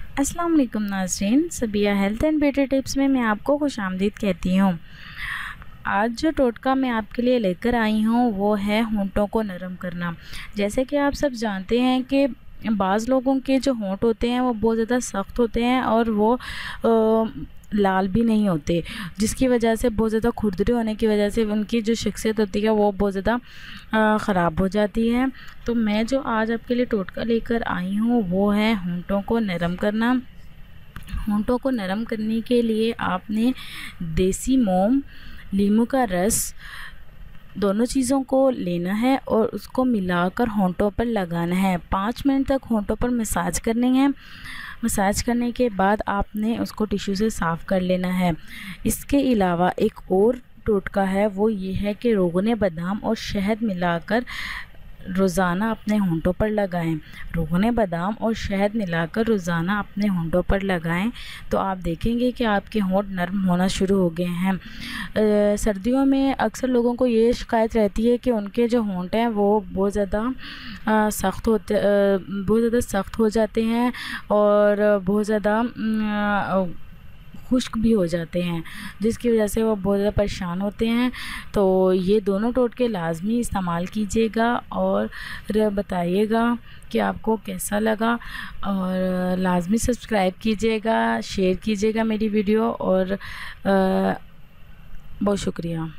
अस्सलाम वालेकुम नाज़रीन, सबिया हेल्थ एंड ब्यूटी टिप्स में मैं आपको खुशामदीद कहती हूँ। आज जो टोटका मैं आपके लिए लेकर आई हूँ वो है होंठों को नरम करना। जैसे कि आप सब जानते हैं कि बाज़ लोगों के जो होंठ होते हैं वो बहुत ज़्यादा सख्त होते हैं और वो लाल भी नहीं होते, जिसकी वजह से बहुत ज़्यादा खुरदरे होने की वजह से उनकी जो शख्सियत होती है वो बहुत ज़्यादा ख़राब हो जाती है। तो मैं जो आज आपके लिए टोटका लेकर आई हूँ वो है होंठों को नरम करना। होंठों को नरम करने के लिए आपने देसी मोम, नींबू का रस, दोनों चीज़ों को लेना है और उसको मिलाकर होंठों पर लगाना है। 5 मिनट तक होंठों पर मसाज करनी है। मसाज करने के बाद आपने उसको टिश्यू से साफ़ कर लेना है। इसके अलावा एक और टोटका है, वो ये है कि रोगने बादाम और शहद मिलाकर रोज़ाना अपने होंठों पर लगाएं। रोगने बादाम और शहद मिलाकर रोज़ाना अपने होंठों पर लगाएं तो आप देखेंगे कि आपके होंठ नरम होना शुरू हो गए हैं। सर्दियों में अक्सर लोगों को ये शिकायत रहती है कि उनके जो होंठ हैं वो बहुत ज़्यादा सख्त हो जाते हैं और बहुत ज़्यादा खुश्क भी हो जाते हैं, जिसकी वजह से वो बहुत ज़्यादा परेशान होते हैं। तो ये दोनों टोटके लाज़मी इस्तेमाल कीजिएगा और बताइएगा कि आपको कैसा लगा, और लाज़मी सब्सक्राइब कीजिएगा, शेयर कीजिएगा मेरी वीडियो, और बहुत शुक्रिया।